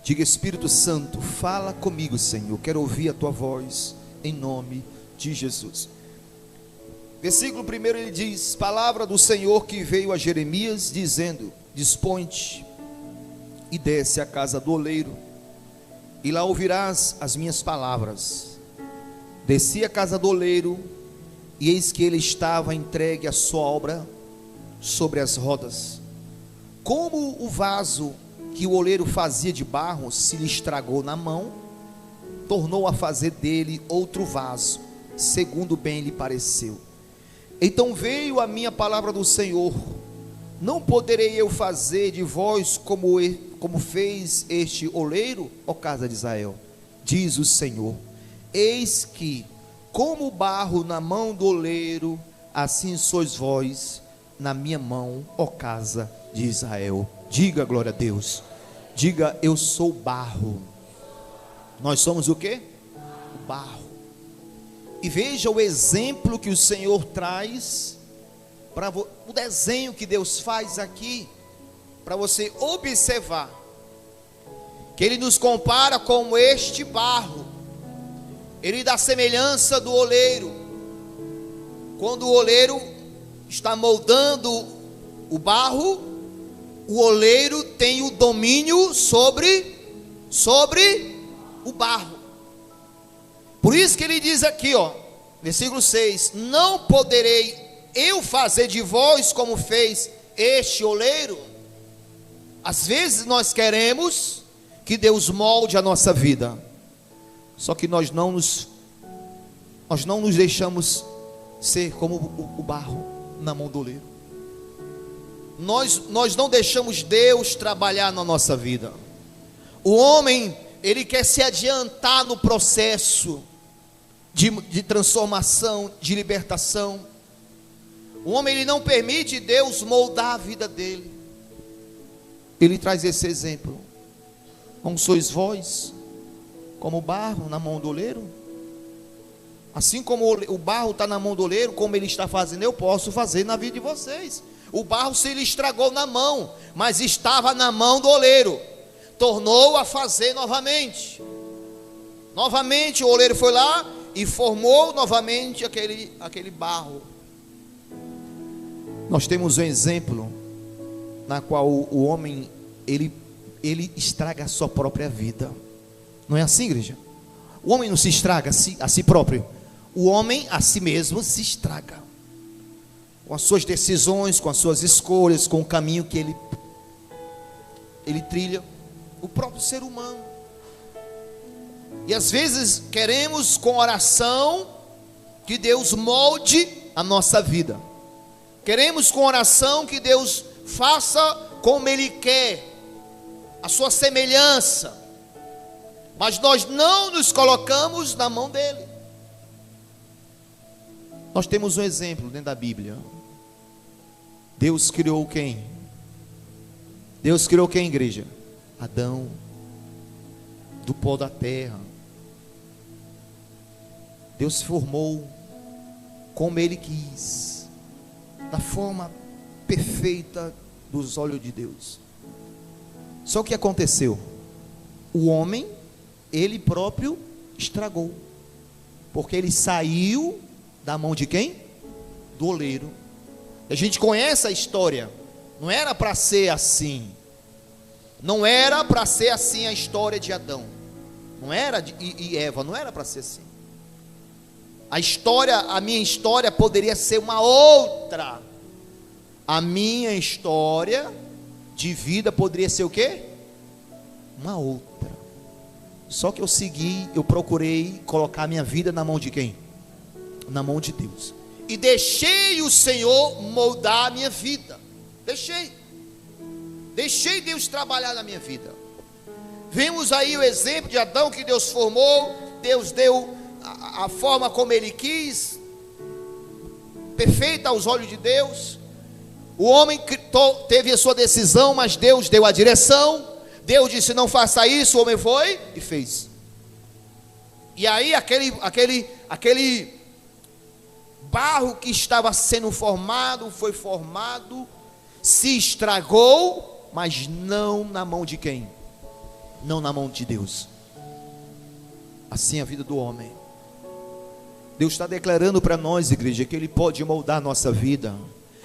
Diga: Espírito Santo, fala comigo, Senhor. Quero ouvir a tua voz, em nome de Jesus. Versículo 1, ele diz: palavra do Senhor que veio a Jeremias, dizendo: dispõe-te e desce à casa do oleiro, e lá ouvirás as minhas palavras. Desci à casa do oleiro, e eis que ele estava entregue à sua obra sobre as rodas. Como o vaso que o oleiro fazia de barro se lhe estragou na mão, tornou a fazer dele outro vaso, segundo bem lhe pareceu. Então veio a minha palavra do Senhor: não poderei eu fazer de vós como fez este oleiro, ó casa de Israel? Diz o Senhor: eis que, como o barro na mão do oleiro, assim sois vós na minha mão, ó casa de Israel. Diga glória a Deus. Diga: eu sou barro. Nós somos o quê? O barro. E veja o exemplo que o Senhor traz para o desenho que Deus faz aqui, para você observar que Ele nos compara com este barro. Ele dá semelhança do oleiro. Quando o oleiro está moldando o barro, o oleiro tem o domínio sobre o barro. Por isso que ele diz aqui, versículo 6: não poderei eu fazer de vós como fez este oleiro. Às vezes nós queremos que Deus molde a nossa vida, só que nós não nos deixamos ser como o barro na mão do oleiro. Nós não deixamos Deus trabalhar na nossa vida. O homem, ele quer se adiantar no processo de transformação, de libertação. O homem, ele não permite Deus moldar a vida dele. Ele traz esse exemplo: não sois vós como o barro na mão do oleiro? Assim como o barro está na mão do oleiro, como ele está fazendo, eu posso fazer na vida de vocês. O barro se lhe estragou na mão, mas estava na mão do oleiro, tornou a fazer novamente. Novamente o oleiro foi lá e formou novamente aquele barro. Nós temos um exemplo na qual o homem ele estraga a sua própria vida. Não é assim, igreja? O homem não se estraga a si próprio. O homem a si mesmo se estraga, com as suas decisões, com as suas escolhas, com o caminho que ele trilha. O próprio ser humano. E às vezes queremos com oração que Deus molde a nossa vida. Queremos com oração que Deus faça como Ele quer, a sua semelhança. Mas nós não nos colocamos na mão dEle. Nós temos um exemplo dentro da Bíblia. Deus criou quem? Deus criou quem, igreja? Adão, do pó da terra. Deus formou como Ele quis, da forma perfeita dos olhos de Deus. Só o que aconteceu? O homem, ele próprio estragou, porque ele saiu da mão de quem? Do oleiro. A gente conhece a história. Não era para ser assim. Não era para ser assim a história de Adão. Não era e Eva, não era para ser assim. A minha história poderia ser uma outra. A minha história de vida poderia ser o quê? Uma outra. Só que eu procurei colocar a minha vida na mão de quem? Na mão de Deus. E deixei o Senhor moldar a minha vida. Deixei Deus trabalhar na minha vida. Vimos aí o exemplo de Adão, que Deus formou. Deus deu a forma como Ele quis, perfeita aos olhos de Deus. O homem teve a sua decisão, mas Deus deu a direção. Deus disse: não faça isso. O homem foi e fez. E aí aquele barro que estava sendo formado, foi formado, se estragou, mas não na mão de quem? não na mão de Deus. Assim é a vida do homem. Deus está declarando para nós, igreja, que Ele pode moldar a nossa vida.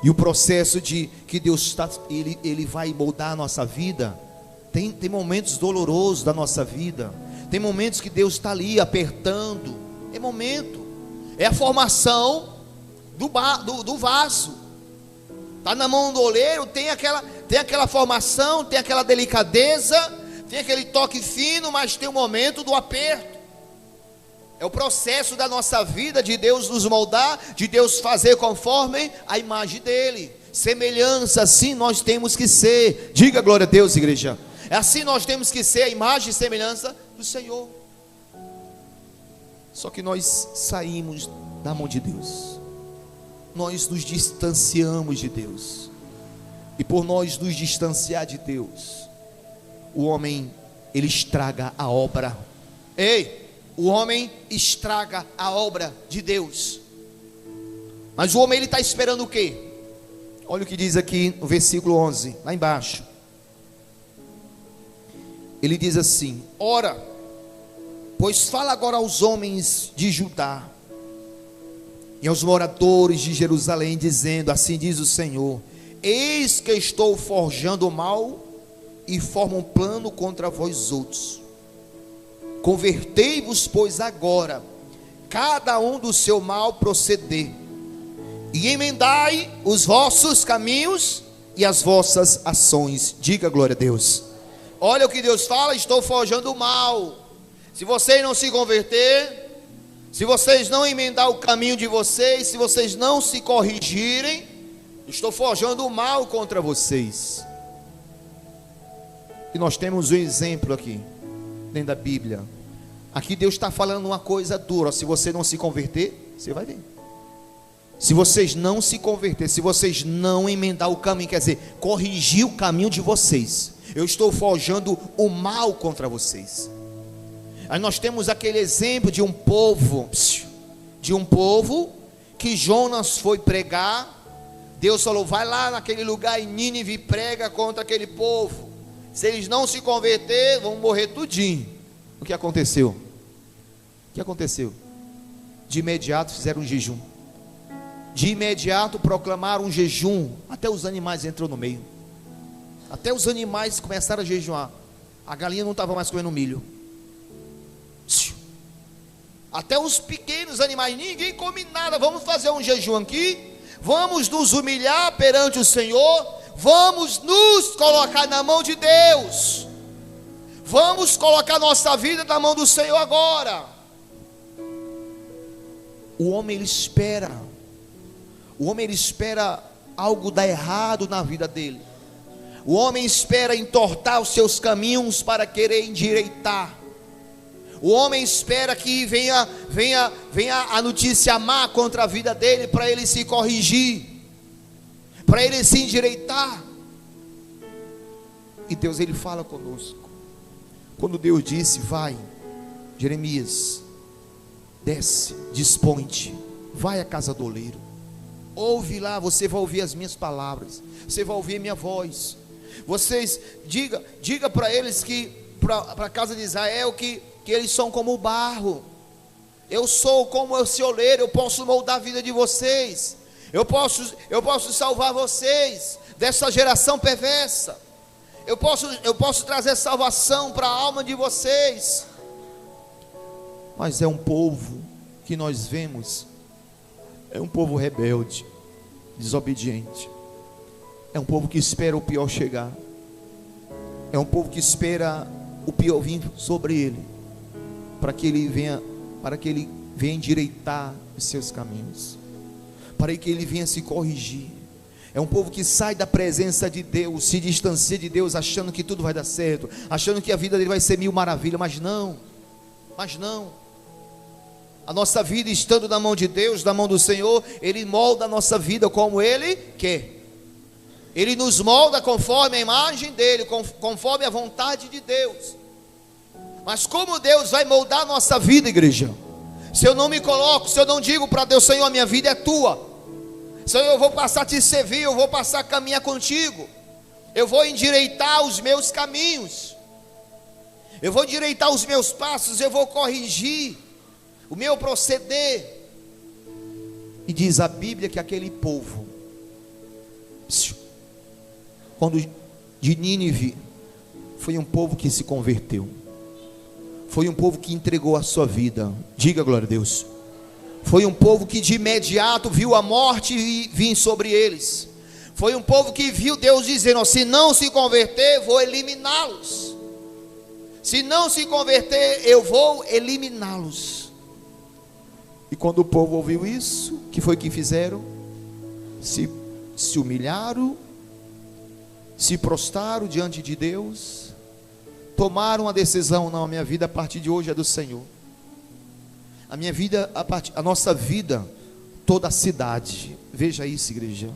E o processo de que Deus está, Ele vai moldar a nossa vida. Tem momentos dolorosos da nossa vida. Tem momentos que Deus está ali apertando. É momento. É a formação do vaso. Está na mão do oleiro, tem aquela formação, tem aquela delicadeza, tem aquele toque fino, mas tem o momento do aperto. É o processo da nossa vida, de Deus nos moldar, de Deus fazer conforme a imagem dEle. Semelhança, assim nós temos que ser. Diga glória a Deus, igreja. É assim nós temos que ser, a imagem e semelhança do Senhor. Só que nós saímos da mão de Deus. Nós nos distanciamos de Deus. E por nós nos distanciar de Deus, o homem, ele estraga a obra. Ei! O homem estraga a obra de Deus. Mas o homem, ele está esperando o quê? Olha o que diz aqui no versículo 11, lá embaixo. Ele diz assim: ora, pois fala agora aos homens de Judá e aos moradores de Jerusalém, dizendo: assim diz o Senhor, eis que estou forjando o mal e formo um plano contra vós outros. Convertei-vos, pois, agora, cada um do seu mal proceder, e emendai os vossos caminhos e as vossas ações. Diga glória a Deus. Olha o que Deus fala: estou forjando o mal. Se vocês não se converter, se vocês não emendar o caminho de vocês, se vocês não se corrigirem, estou forjando o mal contra vocês. E nós temos um exemplo aqui dentro da Bíblia. Aqui Deus está falando uma coisa dura: se você não se converter, você vai ver. Se vocês não se converter, se vocês não emendar o caminho, quer dizer, corrigir o caminho de vocês, eu estou forjando o mal contra vocês. Aí nós temos aquele exemplo de um povo que Jonas foi pregar. Deus falou: vai lá naquele lugar em Nínive e prega contra aquele povo. Se eles não se converter, vão morrer tudinho. O que aconteceu? O que aconteceu? De imediato fizeram um jejum. De imediato proclamaram um jejum. Até os animais entrou no meio. Até os animais começaram a jejuar. A galinha não estava mais comendo milho. Até os pequenos animais, ninguém come nada. Vamos fazer um jejum aqui. Vamos nos humilhar perante o Senhor. Vamos nos colocar na mão de Deus. Vamos colocar nossa vida na mão do Senhor agora. O homem, ele espera. O homem, ele espera algo dar errado na vida dele. O homem espera entortar os seus caminhos para querer endireitar. O homem espera que venha a notícia má contra a vida dele, para ele se corrigir, para ele se endireitar. E Deus, ele fala conosco. Quando Deus disse: vai, Jeremias, desce, dispõe-te, vai à casa do oleiro, ouve lá, você vai ouvir as minhas palavras, você vai ouvir a minha voz. Vocês, diga para eles que, para a casa de Israel, que eles são como o barro. Eu sou como esse oleiro, eu posso moldar a vida de vocês. Eu posso salvar vocês dessa geração perversa. Eu posso trazer salvação para a alma de vocês. Mas é um povo que nós vemos, é um povo rebelde, desobediente. É um povo que espera o pior chegar. É um povo que espera o pior vir sobre ele, para que ele venha endireitar os seus caminhos, para que ele venha se corrigir. É um povo que sai da presença de Deus, se distancia de Deus, achando que tudo vai dar certo, achando que a vida dele vai ser mil maravilhas, mas não. A nossa vida estando na mão de Deus, na mão do Senhor, Ele molda a nossa vida como Ele quer. Ele nos molda conforme a imagem dEle, conforme a vontade de Deus. Mas como Deus vai moldar a nossa vida, igreja? Se eu não me coloco, se eu não digo para Deus: Senhor, a minha vida é Tua, Senhor, eu vou passar a Te servir, eu vou passar a caminhar contigo, eu vou endireitar os meus caminhos. eu vou endireitar os meus passos, eu vou corrigir o meu proceder. E diz a Bíblia que aquele povo, quando de Nínive, foi um povo que se converteu, foi um povo que entregou a sua vida. Diga glória a Deus. Foi um povo que de imediato viu a morte vir sobre eles. Foi um povo que viu Deus dizendo: se não se converter, vou eliminá-los. Se não se converter, eu vou eliminá-los. E quando o povo ouviu isso, o que foi que fizeram? Se humilharam, se prostraram diante de Deus, tomaram uma decisão: não, a minha vida a partir de hoje é do Senhor. A minha vida, a nossa vida, toda a cidade. Veja isso, igreja.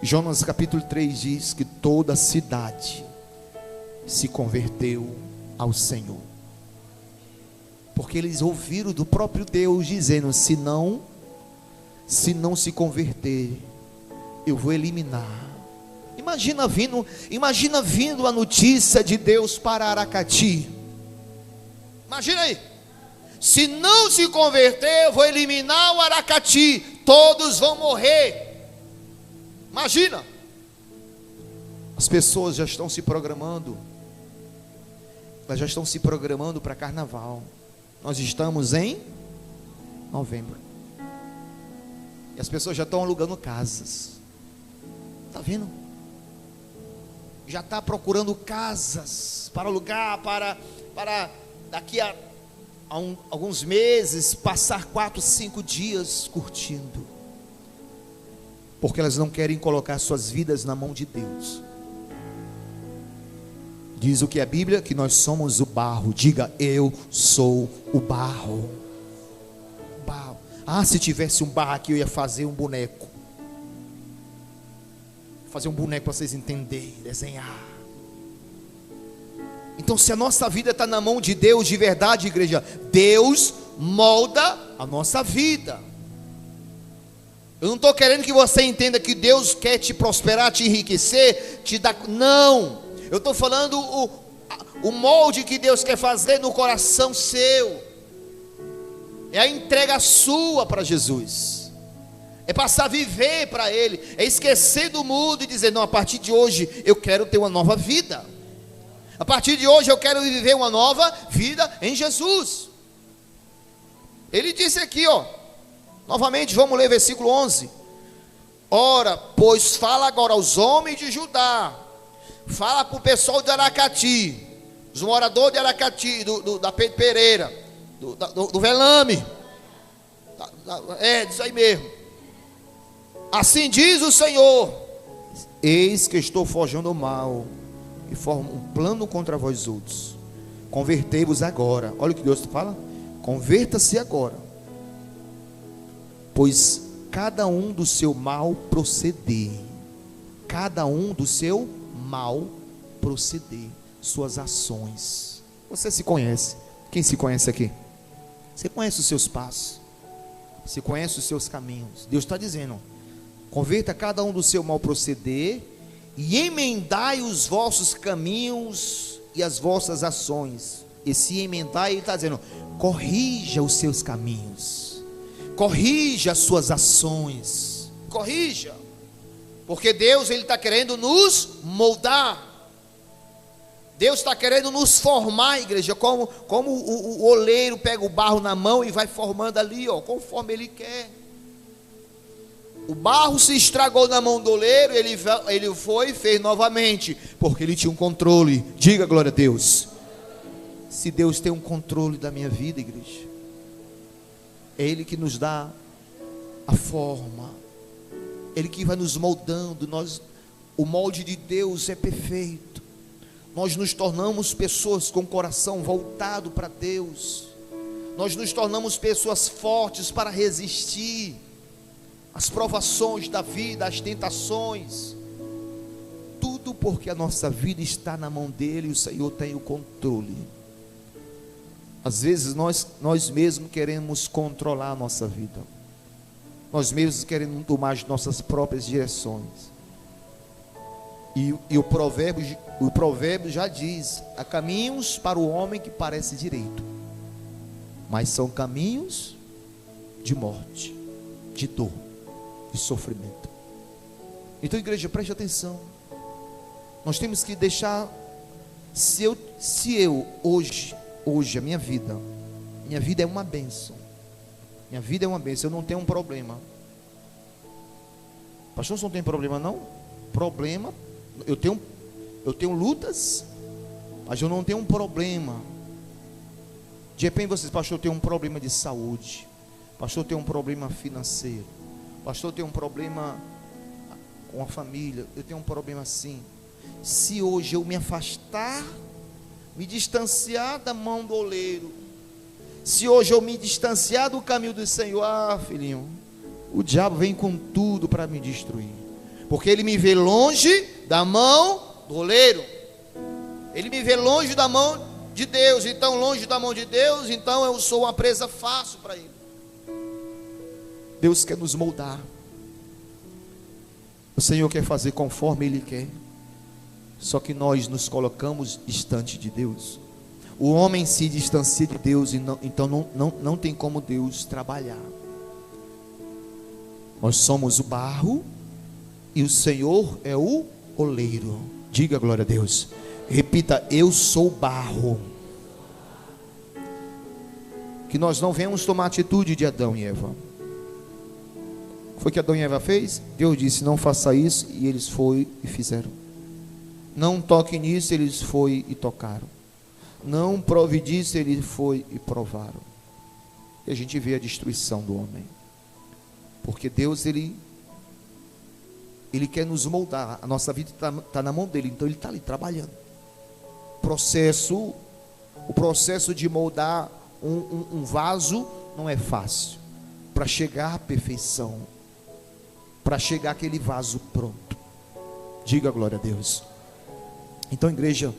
Jonas capítulo 3 diz que toda a cidade se converteu ao Senhor, porque eles ouviram do próprio Deus dizendo: se não se converter, eu vou eliminar. Imagina vindo a notícia de Deus para Aracati. Imagina aí: se não se converter, eu vou eliminar o Aracati, todos vão morrer. Imagina. As pessoas já estão se programando, elas já estão se programando para carnaval. Nós estamos em novembro, e as pessoas já estão alugando casas. Está vendo? Já está procurando casas para alugar, para daqui a alguns meses passar 4, 5 dias curtindo, porque elas não querem colocar suas vidas na mão de Deus. Diz o que a Bíblia? Que nós somos o barro. Diga: eu sou o barro. Barro. Ah, se tivesse um barro aqui, eu ia fazer um boneco. Fazer um boneco para vocês entenderem, desenhar. Então, se a nossa vida está na mão de Deus de verdade, igreja, Deus molda a nossa vida. Eu não estou querendo que você entenda que Deus quer te prosperar, te enriquecer, te dar. Não. Eu estou falando o molde que Deus quer fazer no coração seu. É a entrega sua para Jesus. É passar a viver para Ele. É esquecer do mundo e dizer: não, a partir de hoje eu quero ter uma nova vida. A partir de hoje eu quero viver uma nova vida em Jesus. Ele disse aqui, novamente, vamos ler versículo 11. Ora, pois fala agora aos homens de Judá, fala para o pessoal de Aracati, os moradores de Aracati, da Pedro Pereira, do Velame, diz aí mesmo: assim diz o Senhor: eis que estou forjando o mal, e formo um plano contra vós outros. Convertei-vos agora. Olha o que Deus fala: converta-se agora, pois cada um do seu mal proceder, cada um do seu mal proceder, suas ações. Você se conhece? Quem se conhece aqui? Você conhece os seus passos, você conhece os seus caminhos. Deus está dizendo: converta cada um do seu mal proceder e emendai os vossos caminhos e as vossas ações. Esse emendai, ele está dizendo: corrija os seus caminhos, corrija as suas ações, corrija, porque Deus, Ele está querendo nos moldar. Deus está querendo nos formar, igreja, como o oleiro pega o barro na mão e vai formando ali, conforme Ele quer. O barro se estragou na mão do oleiro, ele foi e fez novamente, porque ele tinha um controle. Diga glória a Deus. Se Deus tem um controle da minha vida, igreja, é Ele que nos dá a forma, Ele que vai nos moldando. O molde de Deus é perfeito. Nós nos tornamos pessoas com o coração voltado para Deus. Nós nos tornamos pessoas fortes para resistir as provações da vida, as tentações, tudo porque a nossa vida está na mão dEle e o Senhor tem o controle. Às vezes nós mesmos queremos controlar a nossa vida, nós mesmos queremos tomar as nossas próprias direções. E o provérbio já diz: há caminhos para o homem que parece direito, mas são caminhos de morte, de dor, de sofrimento. Então, igreja, preste atenção. Nós temos que deixar. Se eu hoje a minha vida é uma bênção. Minha vida é uma bênção. Eu não tenho um problema. Pastor, você não tem problema não? Problema. Eu tenho lutas, mas eu não tenho um problema. De repente vocês, pastor, eu tenho um problema de saúde. Pastor, eu tenho um problema financeiro. Pastor, eu tenho um problema com a família. Eu tenho um problema assim. Se hoje eu me afastar, me distanciar da mão do oleiro, se hoje eu me distanciar do caminho do Senhor, filhinho, o diabo vem com tudo para me destruir, porque ele me vê longe da mão do oleiro, ele me vê longe da mão de Deus. Então, longe da mão de Deus, então eu sou uma presa fácil para ele. Deus quer nos moldar. O Senhor quer fazer conforme Ele quer. Só que nós nos colocamos distante de Deus. O homem se distancia de Deus, então não tem como Deus trabalhar. Nós somos o barro e o Senhor é o oleiro. Diga glória a Deus. Repita: eu sou o barro. Que nós não venhamos tomar a atitude de Adão e Eva. Foi o que Adão e Eva fez? Deus disse: não faça isso, e eles foram e fizeram. Não toque nisso, eles foram e tocaram. Não prove disso, eles foram e provaram. E a gente vê a destruição do homem. Porque Deus, Ele quer nos moldar. A nossa vida está na mão dEle, então Ele está ali trabalhando. O processo de moldar um vaso não é fácil. Para chegar à perfeição, para chegar àquele vaso pronto. Diga glória a Deus. Então, igreja,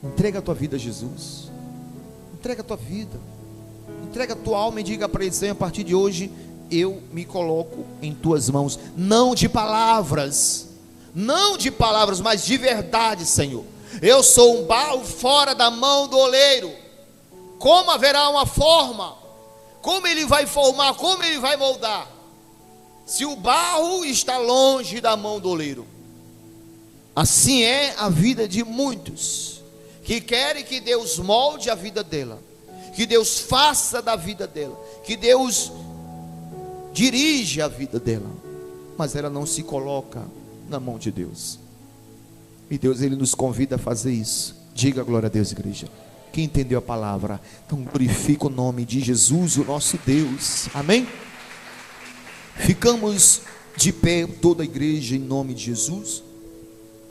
entrega a tua vida a Jesus. Entrega a tua vida. Entrega a tua alma e diga para Ele: Senhor, a partir de hoje eu me coloco em tuas mãos. Não de palavras, mas de verdade, Senhor. Eu sou um barro fora da mão do oleiro. Como haverá uma forma? Como Ele vai formar? Como Ele vai moldar? Se o barro está longe da mão do oleiro. Assim é a vida de muitos que querem que Deus molde a vida dela, que Deus faça da vida dela, que Deus dirija a vida dela, mas ela não se coloca na mão de Deus. E Deus, Ele nos convida a fazer isso. Diga glória a Deus, igreja. Quem entendeu a palavra, então glorifica o nome de Jesus, o nosso Deus. Amém? Ficamos de pé, toda a igreja, em nome de Jesus.